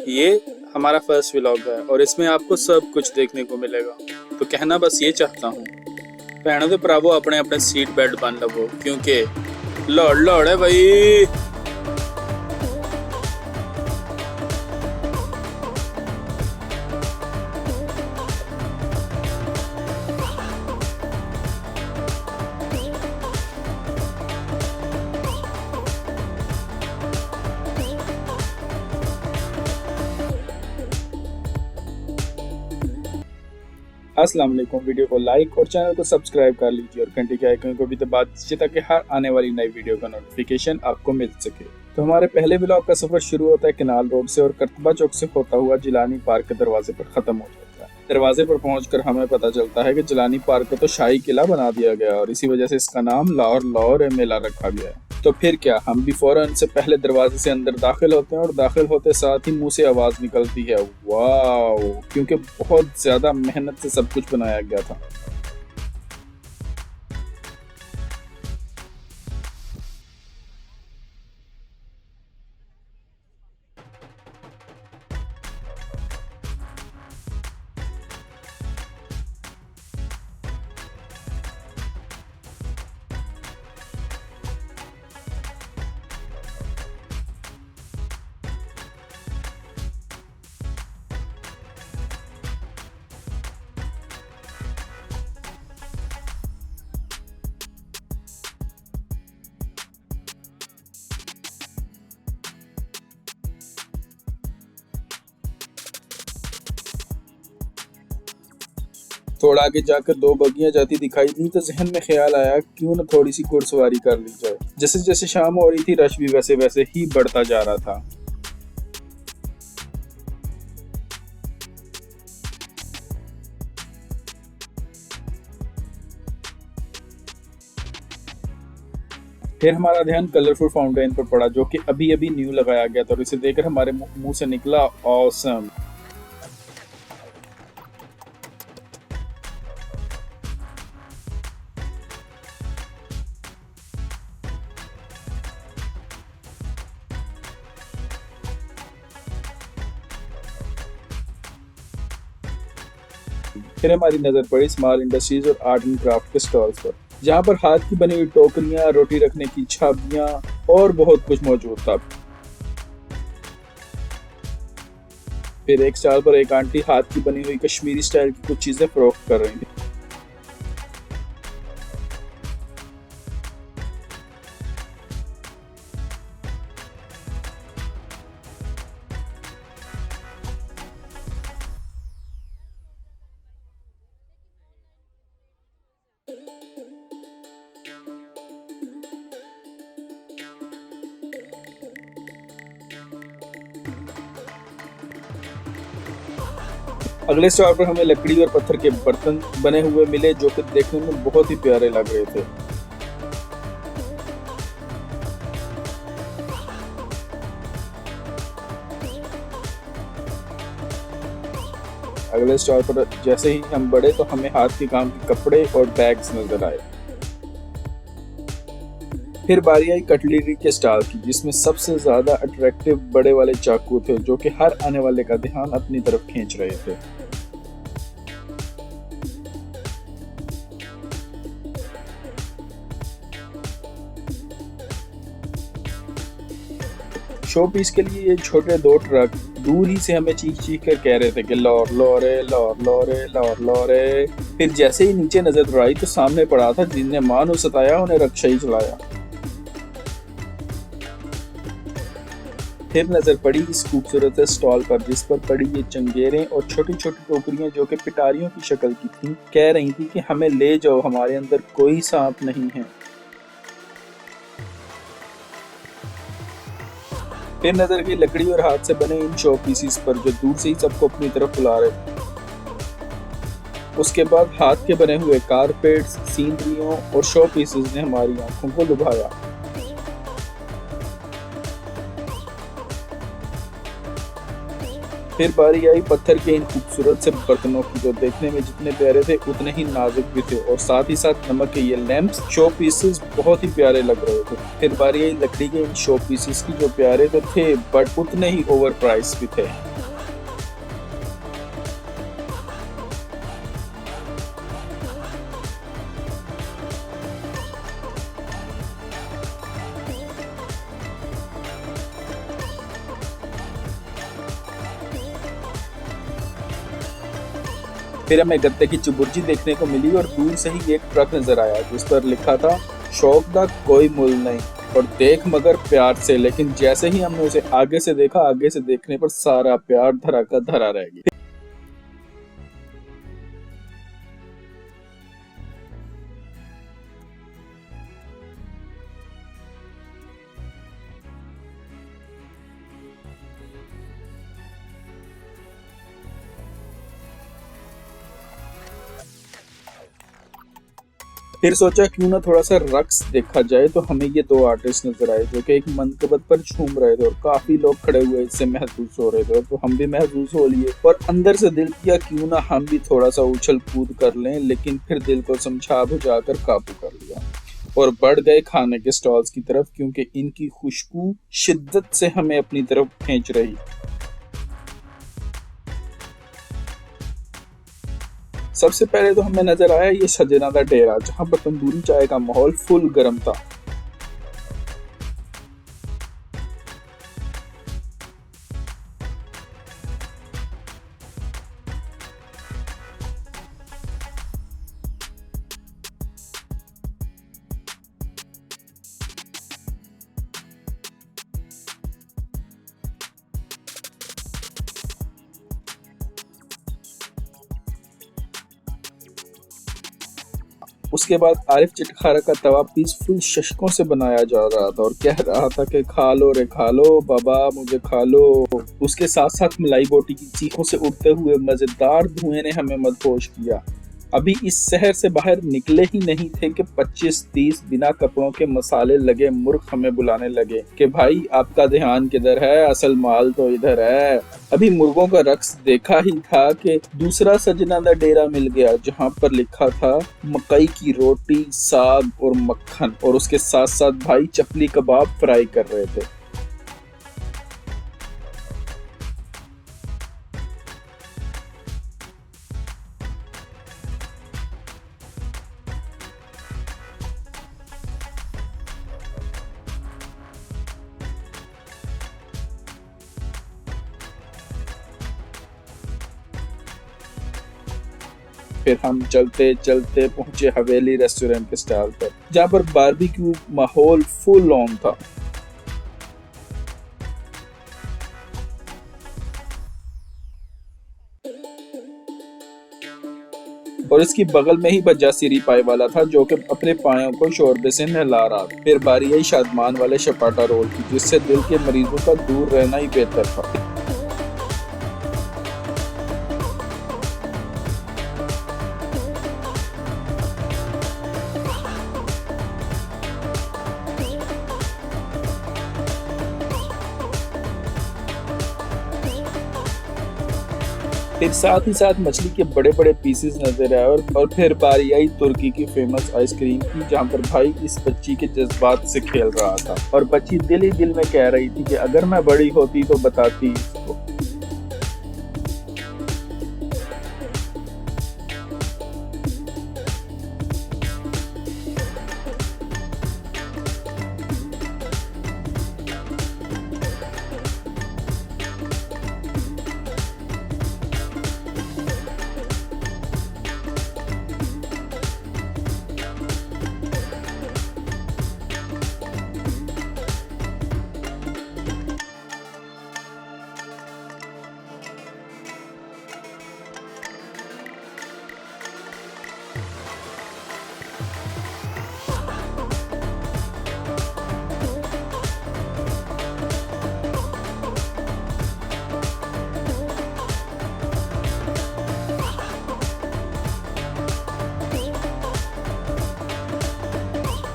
ये हमारा first vlog है और इसमें आपको सब कुछ देखने को मिलेगा। तो कहना बस ये चाहता हूँ, भैनों दे भरावो अपने अपने सीट बेल्ट बन लवो क्योंकि लौड़ लौड़ है भाई। अस्सलाम वालेकुम। वीडियो को लाइक और चैनल को सब्सक्राइब कर लीजिए और घंटी के आइकन को भी दबा दीजिए ताकि हर आने वाली नई वीडियो का नोटिफिकेशन आपको मिल सके। तो हमारे पहले व्लॉग का सफर शुरू होता है कनाल रोड से और कर्तबा चौक से होता हुआ जिलानी पार्क के दरवाजे पर खत्म हो जाता है। दरवाजे पर पहुंचकर हमें पता चलता है कि जिलानी पार्क को तो शाही किला बना दिया गया और इसी वजह से इसका नाम लाहौर लाहौर मेला रखा गया है। तो फिर क्या, हम भी फौरन से पहले दरवाजे से अंदर दाखिल होते हैं और दाखिल होते साथ ही मुंह से आवाज निकलती है वाह, क्योंकि बहुत ज्यादा मेहनत से सब कुछ बनाया गया था। थोड़ा आगे जाकर दो बगियां जाती दिखाई दी तो जहन में ख्याल आया क्यों न थोड़ी सी घुड़सवारी कर ली जाए। जैसे जैसे शाम हो रही थी रश भी वैसे वैसे ही बढ़ता जा रहा था। फिर हमारा ध्यान कलरफुल फाउंटेन पर पड़ा जो कि अभी अभी न्यू लगाया गया था और इसे देखकर हमारे मुंह से निकला ऑसम। फिर हमारी नजर पड़ी स्मॉल इंडस्ट्रीज और आर्ट एंड क्राफ्ट के स्टॉल्स पर, जहाँ पर हाथ की बनी हुई टोकरियां, रोटी रखने की छाबियां और बहुत कुछ मौजूद था। फिर एक स्टॉल पर एक आंटी हाथ की बनी हुई कश्मीरी स्टाइल की कुछ चीजें फरोख्त कर रही थी। अगले स्टॉल पर हमें लकड़ी और पत्थर के बर्तन बने हुए मिले जो कि देखने में बहुत ही प्यारे लग रहे थे। अगले स्टॉल पर जैसे ही हम बढ़े तो हमें हाथ के काम के कपड़े और बैग्स नजर आए। फिर बारी आई कटलरी के स्टॉल की, जिसमें सबसे ज्यादा अट्रैक्टिव बड़े वाले चाकू थे जो कि हर आने वाले का ध्यान अपनी तरफ खींच रहे थे। शो पीस के लिए ये छोटे दो ट्रक दूर ही से हमें चीख चीख कर कह रहे थे कि लौर लौरे लौर लौरे लौर लौरे। फिर जैसे ही नीचे नजर दौड़ाई तो सामने पड़ा था जिनने मानो सताया उन्हें रक्षा ही चलाया। फिर नजर पड़ी इस खूबसूरत स्टॉल पर जिस पर पड़ी ये चंगेरें और छोटी छोटी टोकरियां जो कि पिटारियों की शक्ल की थी, कह रही थी कि हमें ले जाओ, हमारे अंदर कोई सांप नहीं है। फिर नजर गई लकड़ी और हाथ से बने इन शो पीसीस पर जो दूर से ही सबको अपनी तरफ बुला रहे थे। उसके बाद हाथ के बने हुए कारपेट्स, सीनरियों और शो पीसेस ने हमारी आंखों को लुभाया। फिर बारी आई पत्थर के इन खूबसूरत से बर्तनों की, जो देखने में जितने प्यारे थे उतने ही नाजुक भी थे, और साथ ही साथ नमक के ये लैंप्स शो पीसेस बहुत ही प्यारे लग रहे थे। फिर बारी आई लकड़ी के इन शो पीसेस की, जो प्यारे तो थे बट उतने ही ओवर प्राइस भी थे। फिर हमें गत्ते की चुबुर्जी देखने को मिली और दूर से ही एक ट्रक नजर आया जिस पर लिखा था शौक दा कोई मुल नहीं और देख मगर प्यार से। लेकिन जैसे ही हमने उसे आगे से देखा, आगे से देखने पर सारा प्यार धरा का धरा रह गया। फिर सोचा क्यों ना थोड़ा सा रक्स देखा जाए, तो हमें ये दो आर्टिस्ट नजर आए जो कि एक मंकबत पर झूम रहे थे और काफी लोग खड़े हुए इससे महसूस हो रहे थे, तो हम भी महसूस हो लिए और अंदर से दिल किया क्यों ना हम भी थोड़ा सा उछल कूद कर लें, लेकिन फिर दिल को समझा बुझाकर काबू कर लिया और बढ़ गए खाने के स्टॉल्स की तरफ, क्योंकि इनकी खुशबू शिद्दत से हमें अपनी तरफ खींच रही। सबसे पहले तो हमें नजर आया ये सजना दा डेरा, जहां पर तंदूरी चाय का माहौल फुल गर्म था। उसके बाद आरिफ चिटखारा का तवा पीसफुल शशकों से बनाया जा रहा था और कह रहा था कि खा लो रे खा लो बाबा मुझे खा लो। उसके साथ साथ मलाई बोटी की चीखों से उठते हुए मजेदार धुएं ने हमें मदहोश किया। अभी इस शहर से बाहर निकले ही नहीं थे कि 25-30 बिना कपड़ों के मसाले लगे मुर्ख हमें बुलाने लगे कि भाई आपका ध्यान किधर है, असल माल तो इधर है। अभी मुर्गों का रक्स देखा ही था कि दूसरा सजना दा डेरा मिल गया, जहां पर लिखा था मकई की रोटी, साग और मक्खन, और उसके साथ साथ भाई चपली कबाब फ्राई कर रहे थे। फिर हम चलते चलते पहुंचे हवेली रेस्टोरेंट के स्टॉल पर, जहां पर बारबेक्यू माहौल फुल ऑन था। और इसकी बगल में ही बज्जा सिरी पाए वाला था जो कि अपने पायों को शोरबे से नहला रहा था। फिर बारी आई शादमान वाले शपाटा रोल की, जिससे दिल के मरीजों का दूर रहना ही बेहतर था। फिर साथ ही साथ मछली के बड़े बड़े पीसेस नजर आए और फिर बारी आई तुर्की की फेमस आइसक्रीम की, जहाँ पर भाई इस बच्ची के जज्बात से खेल रहा था और बच्ची दिल ही दिल में कह रही थी कि अगर मैं बड़ी होती तो बताती इसको।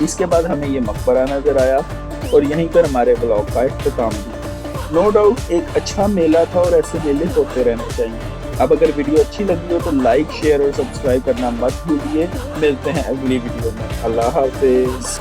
इसके बाद हमें ये मकबरा नजर आया और यहीं पर हमारे ब्लॉग का इख्तिताम भी। नो डाउट एक अच्छा मेला था और ऐसे मेले होते रहने चाहिए। अब अगर वीडियो अच्छी लगी हो तो लाइक शेयर और सब्सक्राइब करना मत भूलिए। मिलते हैं अगली वीडियो में। अल्लाह हाफिज।